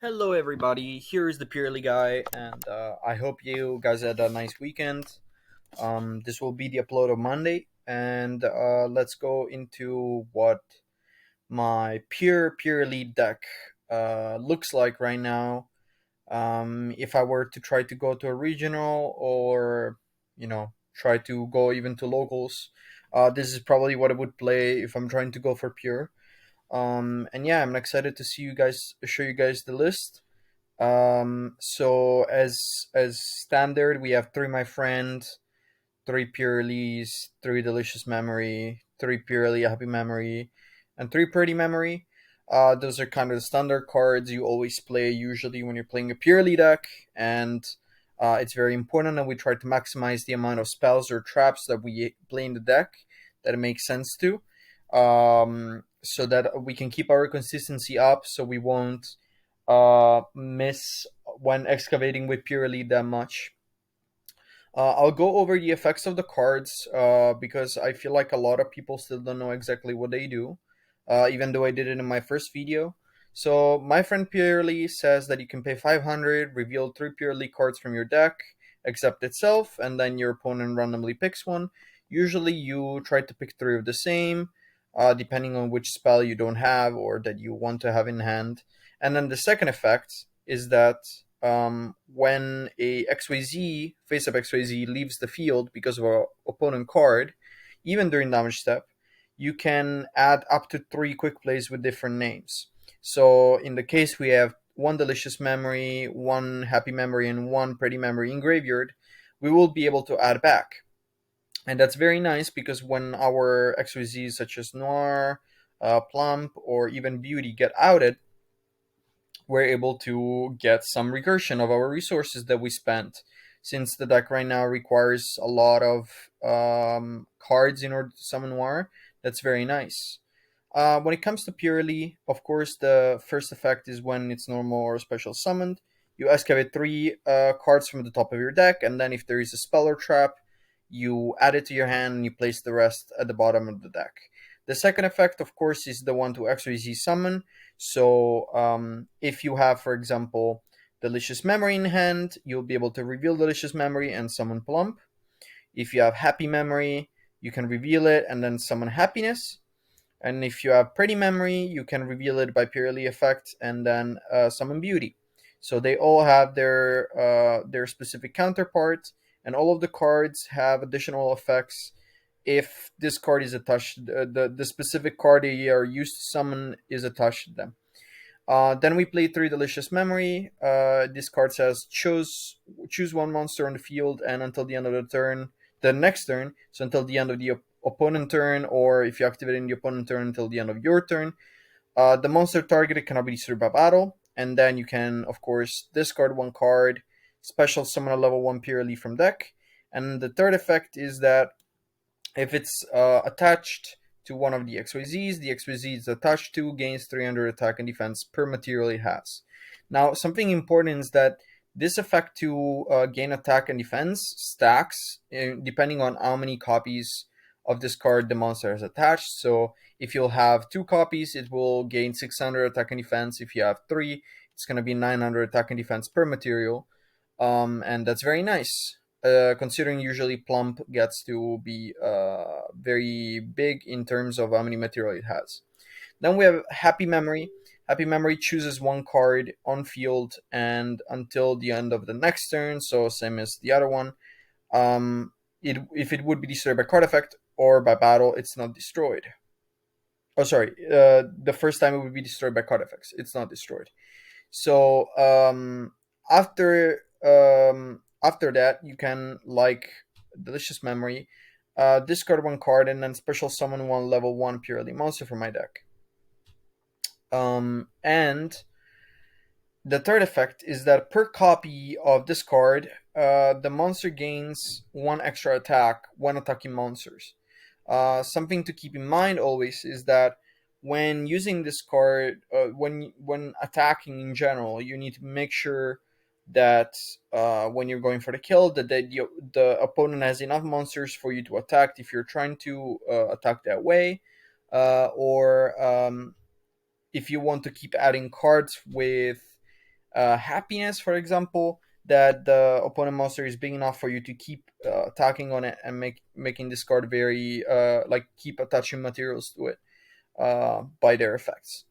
Hello, everybody. Here's the Purrely guy, and I hope you guys had a nice weekend. This will be the upload of Monday, and let's go into what my Purrely deck looks like right now. If I were to try to go to a regional or try to go even to locals, this is probably what I would play if I'm trying to go for pure. And yeah, I'm excited to see you guys show you guys the list. So as standard, we have three my friend, three purelies, three delicious memory, three purely happy memory, and three pretty memory. Those are kind of the standard cards you always play usually when you're playing a purely deck, and it's very important that we try to maximize the amount of spells or traps that we play in the deck that it makes sense to, so that we can keep our consistency up, so we won't miss when excavating with purely that much. I'll go over the effects of the cards because I feel like a lot of people still don't know exactly what they do, even though I did it in my first video. So my friend Purely says that you can pay 500, reveal three Purely cards from your deck, except itself, and then your opponent randomly picks one. Usually you try to pick three of the same, depending on which spell you don't have or that you want to have in hand. And then the second effect is that when a XYZ face up XYZ leaves the field because of an opponent card, even during damage step, you can add up to three quick plays with different names. So in the case we have one delicious memory, one happy memory, and one pretty memory in graveyard, we will be able to add back. And that's very nice because when our XYZs such as Noir, Plump, or even Beauty get outed, we're able to get some recursion of our resources that we spent, since the deck right now requires a lot of cards in order to summon Noir. That's very nice. When it comes to Purely, of course, the first effect is when it's normal or special summoned. You excavate three cards from the top of your deck, and then if there is a spell or trap, you add it to your hand and you place the rest at the bottom of the deck. The second effect, of course, is the one to XYZ summon. So if you have, for example, Delicious Memory in hand, you'll be able to reveal Delicious Memory and summon Plump. If you have Happy Memory, you can reveal it and then summon Happiness. And if you have Pretty Memory, you can reveal it by Purely effect and then summon Beauty. So they all have their specific counterparts, and all of the cards have additional effects if this card is attached. The specific card they are used to summon is attached to them. Then we play three delicious memory. This card says choose one monster on the field, and until the end of the next turn, so until the end of the opponent turn, or if you activate in the opponent turn until the end of your turn, the monster targeted cannot be destroyed by battle. And then you can, of course, discard one card, special summon a level 1 purely from deck. And the third effect is that if it's attached to one of the XYZs, the XYZ it's attached to gains 300 attack and defense per material it has. Now, something important is that this effect to gain attack and defense stacks depending on how many copies of this card the monster has attached. So if you'll have two copies, it will gain 600 attack and defense. If you have three, it's going to be 900 attack and defense per material. And that's very nice. Considering usually Plump gets to be very big in terms of how many material it has. Then we have Happy Memory. Happy Memory chooses one card on field and until the end of the next turn, so same as the other one. If it would be destroyed by card effect or by battle, it's not destroyed. Oh, sorry. The first time it would be destroyed by card effects, it's not destroyed. So after that, you can, like Delicious Memory, discard one card and then special summon one level 1 purely monster from my deck. And the third effect is that per copy of this card, the monster gains one extra attack when attacking monsters. Something to keep in mind always is that when using this card, when attacking in general, you need to make sure that when you're going for the kill, that the opponent has enough monsters for you to attack if you're trying to attack that way, or if you want to keep adding cards with happiness, for example, that the opponent monster is big enough for you to keep attacking on it and making this card very like keep attaching materials to it by their effects.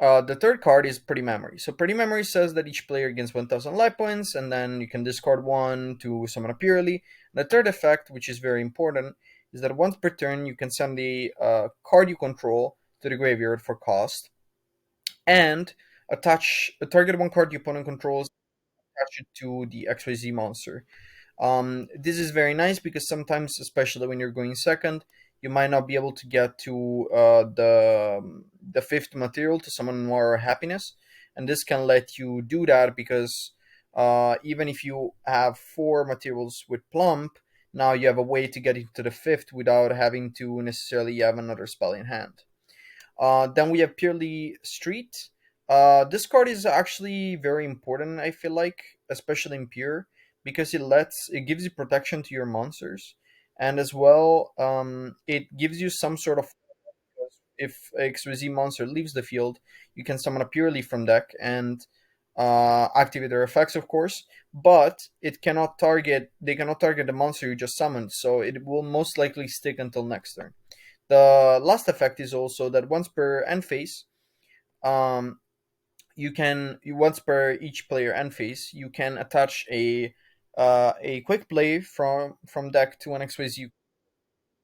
The third card is Pretty Memory. So Pretty Memory says that each player gains 1,000 life points, and then you can discard one to summon a Purrely. The third effect, which is very important, is that once per turn you can send the card you control to the graveyard for cost, and attach a target one card your opponent controls, attach it to the XYZ monster. This is very nice because sometimes, especially when you're going second, you might not be able to get to the fifth material to summon more happiness, and this can let you do that because even if you have four materials with plump, now you have a way to get into the fifth without having to necessarily have another spell in hand. Then we have Purely Street. This card is actually very important, I feel like, especially in Pure, because it gives you protection to your monsters, and as well, it gives you some sort of, if a XYZ monster leaves the field, you can summon a Purely from deck and activate their effects, of course. But they cannot target the monster you just summoned, so it will most likely stick until next turn. The last effect is also that once per end phase, um, once per each player end phase, you can attach a quick play from deck to an XYZ,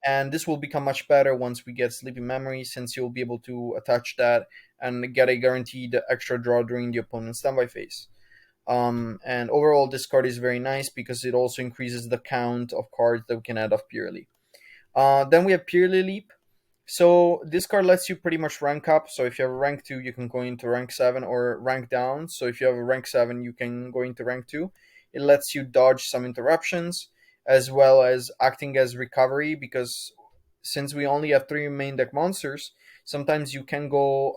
and this will become much better once we get Sleeping Memory, since you'll be able to attach that and get a guaranteed extra draw during the opponent's standby phase. And overall, this card is very nice because it also increases the count of cards that we can add off Purely. Then we have Purely Leap. So this card lets you pretty much rank up. So if you have a rank 2, you can go into rank 7 or rank down. So if you have a rank 7, you can go into rank 2. It lets you dodge some interruptions as well as acting as recovery, because since we only have 3 main deck monsters, sometimes you can go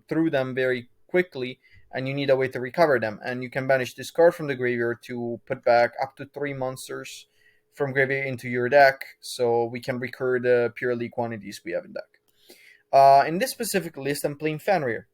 through them very quickly and you need a way to recover them. And you can banish this card from the graveyard to put back up to 3 monsters from graveyard into your deck, so we can recur the purely quantities we have in deck. In this specific list, I'm playing Fenrir.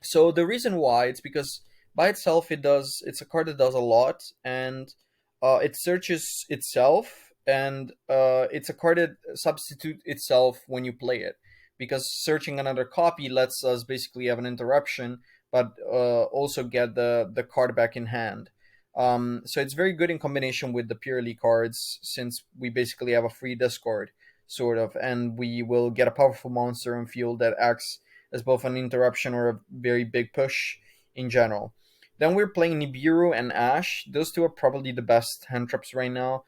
So the reason why, it's because by itself it's a card that does a lot, and it searches itself, and it's a card that substitutes itself when you play it, because searching another copy lets us basically have an interruption, but also get the card back in hand. So it's very good in combination with the purely cards, since we basically have a free discard, sort of, and we will get a powerful monster in field that acts as both an interruption or a very big push in general. Then we're playing Nibiru and Ash. Those two are probably the best hand traps right now.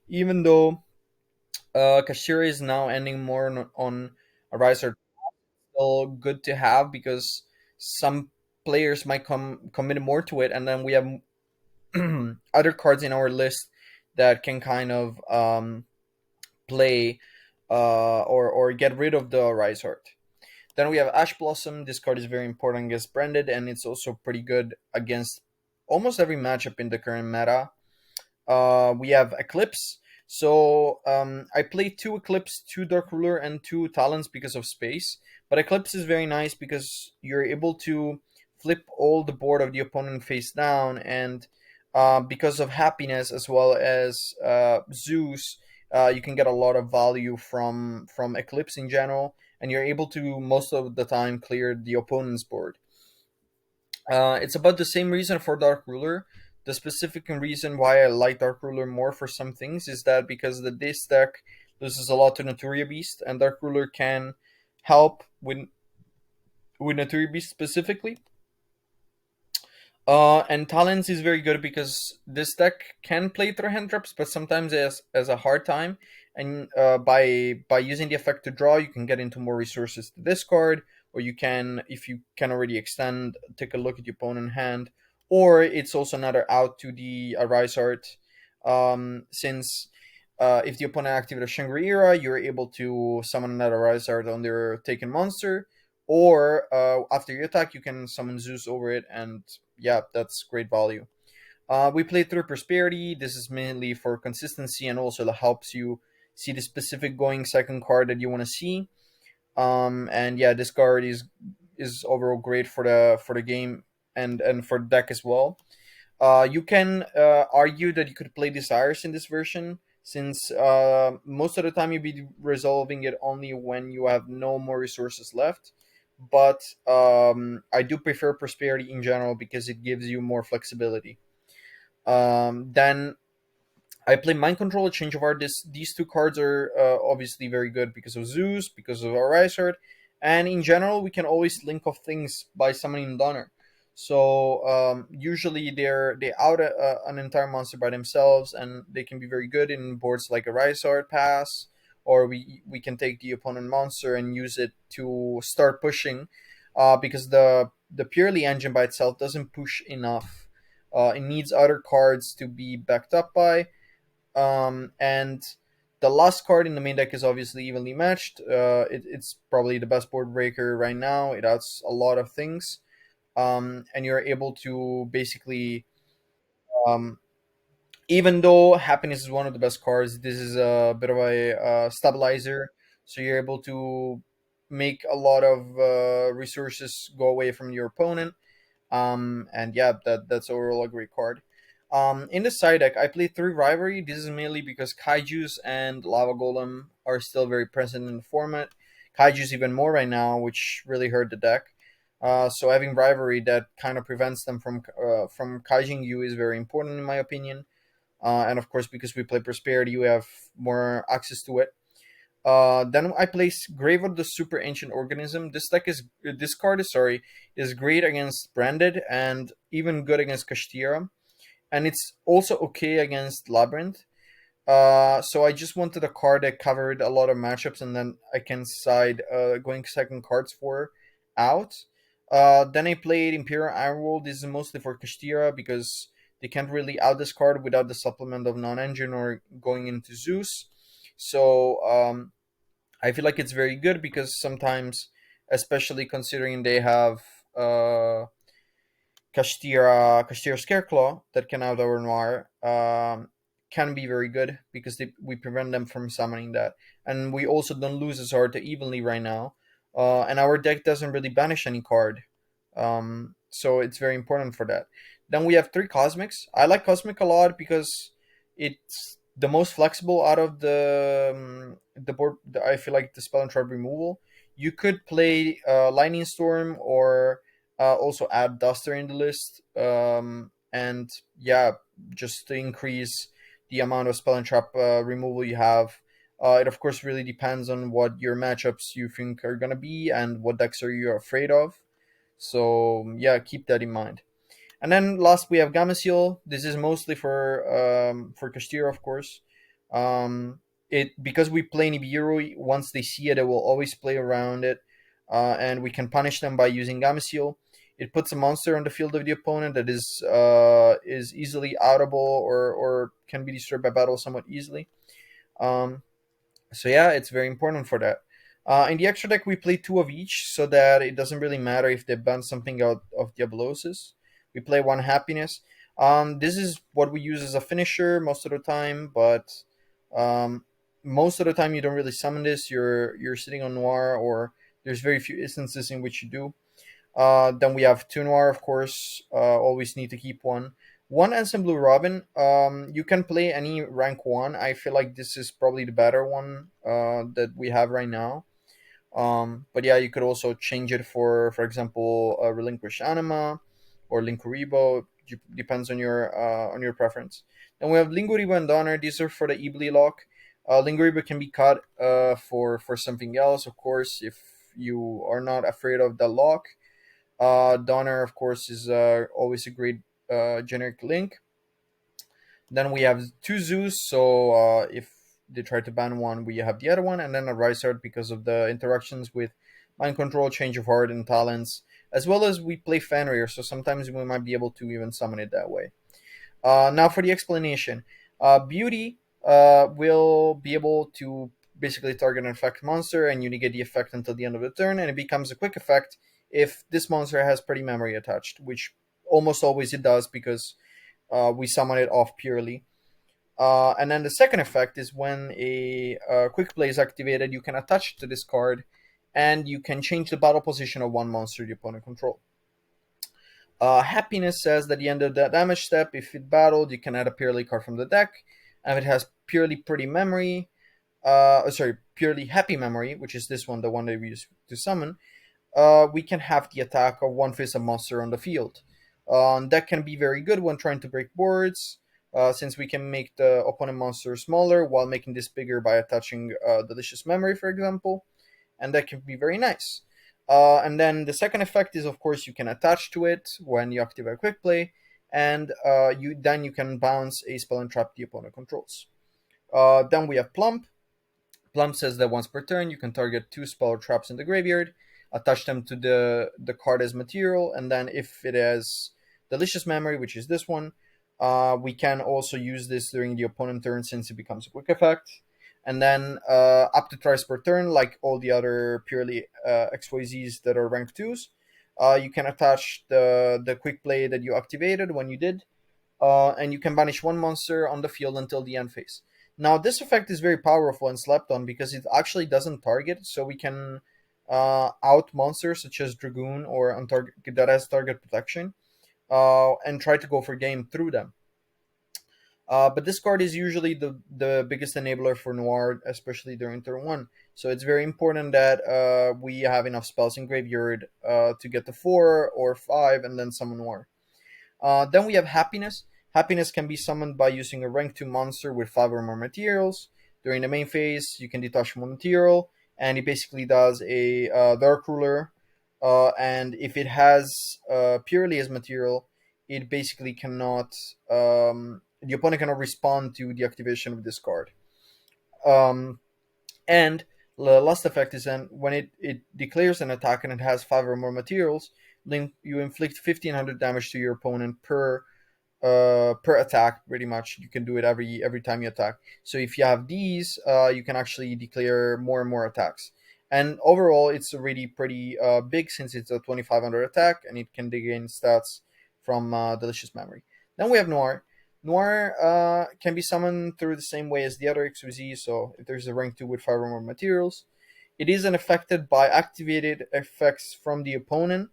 Even though Kashira is now ending more on a riser, still good to have because some players might commit more to it, and then we have other cards in our list that can kind of play or get rid of the Rise Heart. Then we have Ash Blossom. This card is very important against Branded, and it's also pretty good against almost every matchup in the current meta. We have Eclipse. So I play 2 Eclipse, 2 Dark Ruler, and 2 Talons because of space. But Eclipse is very nice because you're able to flip all the board of the opponent face down, and because of Happiness as well as Zeus, you can get a lot of value from Eclipse in general, and you're able to most of the time clear the opponent's board. It's about the same reason for Dark Ruler. The specific reason why I like Dark Ruler more for some things is that because this deck loses a lot to Naturia Beast, and Dark Ruler can help with Naturia Beast specifically. And Talons is very good because this deck can play through hand traps, but sometimes as a hard time. And by using the effect to draw, you can get into more resources to discard, or you can, if you can already extend, take a look at your opponent hand, or it's also another out to the Arise Art. Since if the opponent activates a Shangri-Ira, you're able to summon another Arise Art on their taken monster, or after you attack, you can summon Zeus over it, and yeah, that's great value. We play through Prosperity. This is mainly for consistency, and also that helps you see the specific going second card that you want to see. And yeah, this card is is overall great for the game and for the deck as well. You can argue that you could play Desires in this version, since most of the time you'll be resolving it only when you have no more resources left. But I do prefer Prosperity in general because it gives you more flexibility. Then I play Mind Control, Change of Heart. These two cards are obviously very good because of Zeus, because of Arisard, and in general, we can always link off things by summoning Donner. So usually they out an entire monster by themselves, and they can be very good in boards like Arisard Pass, or we can take the opponent monster and use it to start pushing, because the Purely engine by itself doesn't push enough. It needs other cards to be backed up by, and the last card in the main deck is obviously evenly matched. It's probably the best board breaker right now. It adds a lot of things, and you're able to basically, um, even though happiness is one of the best cards, this is a bit of a stabilizer. So you're able to make a lot of resources go away from your opponent, and yeah, that's overall a great card. In the side deck, I play three rivalry. This is mainly because Kaiju's and Lava Golem are still very present in the format. Kaiju's even more right now, which really hurt the deck. So having rivalry that kind of prevents them from kaijing you is very important in my opinion. And of course, because we play Prosperity, we have more access to it. Then I place Grave of the Super Ancient Organism. This card is great against Branded and even good against Kashtira, and it's also okay against Labyrinth. So I just wanted a card that covered a lot of matchups, and then I can side going second cards for out. Then I played Imperial Ironwool. This is mostly for Kashtira because they can't really out this card without the supplement of non-engine or going into Zeus. So I feel like it's very good because sometimes, especially considering they have uh, Kashtira Scareclaw that can out our Noir, can be very good because we prevent them from summoning that. And we also don't lose as hard to evenly right now. And our deck doesn't really banish any card. So it's very important for that. Then we have three Cosmics. I like Cosmic a lot because it's the most flexible out of the board. I feel like the spell and trap removal. You could play Lightning Storm or also add Duster in the list, and yeah, just to increase the amount of spell and trap removal you have. It of course really depends on what your matchups you think are gonna be and what decks are you afraid of. So yeah, keep that in mind. And then last we have Gameciel. This is mostly for Kashtira, of course. Um, it because we play Nibiru. Once they see it, they will always play around it, and we can punish them by using Gameciel. It puts a monster on the field of the opponent that is easily outable or can be destroyed by battle somewhat easily. Um, so yeah, it's very important for that. In the extra deck, we play two of each, so that it doesn't really matter if they ban something out of Diablosis. We play one Happiness. This is what we use as a finisher most of the time, but um, most of the time you don't really summon this. You're sitting on Noir, or there's very few instances in which you do. Then we have two Noir, of course. Always need to keep one. One Ensign Blue Robin. You can play any rank one. I feel like this is probably the better one that we have right now. But yeah, you could also change it for example, Relinquish Anima or Linkuribo. Depends on your preference. Then we have Linguribo and Donner. These are for the Ibli lock. Linguribo can be cut for something else, of course, if you are not afraid of the lock. Donner, of course, is always a great generic link. Then we have two Zeus, so if they try to ban one, we have the other one, and then a Rysard because of the interactions with Mind Control, Change of Heart, and Talents, as well as we play Fenrir, so sometimes we might be able to even summon it that way. Now for the explanation. Beauty will be able to basically target an effect monster, and you negate the effect until the end of the turn, and it becomes a quick effect if this monster has Pretty Memory attached, which almost always it does because we summon it off purely. And then the second effect is when a quick play is activated, you can attach to this card and you can change the battle position of one monster the opponent control. Happiness says that at the end of the damage step, if it battled, you can add a Purrely card from the deck. And if it has Purely Pretty Memory, Purely Happy Memory, which is this one, the one that we use to summon, we can have the attack of one face-up monster on the field. That can be very good when trying to break boards, since we can make the opponent monster smaller while making this bigger by attaching Delicious Memory, for example, and that can be very nice. And then the second effect is, of course, you can attach to it when you activate a quick play, and you can bounce a spell and trap the opponent controls. Then we have Plump. Plum says that once per turn, you can target two spell or traps in the graveyard, attach them to the card as material, and then if it has Delicious Memory, which is this one, we can also use this during the opponent turn since it becomes a quick effect. And then up to twice per turn, like all the other Purrely XYZs that are rank 2s, you can attach the quick play that you activated when you did, and you can banish one monster on the field until the end phase. Now, this effect is very powerful and slept on because it actually doesn't target, so we can out monsters such as Dragoon or that has target protection, and try to go for game through them. But this card is usually the biggest enabler for Noir, especially during turn 1. So it's very important that we have enough spells in graveyard to get to 4 or 5 and then summon Noir. Then we have Happiness. Happiness can be summoned by using a rank 2 monster with 5 or more materials. During the main phase, you can detach one material, and it basically does a Dark Ruler. And if it has Purrely as material, it basically cannot. The opponent cannot respond to the activation of this card. Um, and the last effect is then when it declares an attack and it has 5 or more materials, then you inflict 1500 damage to your opponent per attack. Pretty much, you can do it every time you attack. So if you have these, you can actually declare more and more attacks. And overall, it's already pretty big since it's a 2500 attack and it can gain stats from Delicious Memory. Then we have Noir. Noir can be summoned through the same way as the other XYZ. So if there's a rank 2 with 5 or more materials, it isn't affected by activated effects from the opponent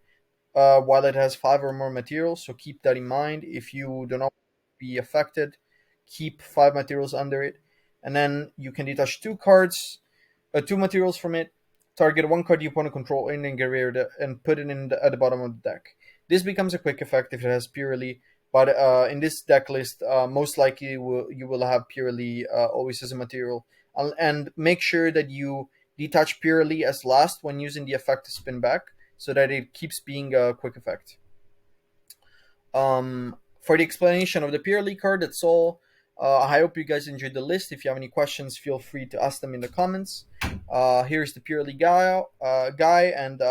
while it has 5 or more materials. So keep that in mind. If you do not be affected, keep 5 materials under it. And then you can detach two materials from it, target one card the opponent control in and get rid of it, and put it at the bottom of the deck. This becomes a quick effect if it has Purrely, but in this deck list, most likely you will have Purrely always as a material. And make sure that you detach Purrely as last when using the effect to spin back, so that it keeps being a quick effect. For the explanation of the Purrely card, that's all. I hope you guys enjoyed the list. If you have any questions, feel free to ask them in the comments. Here's the Purrely guy, and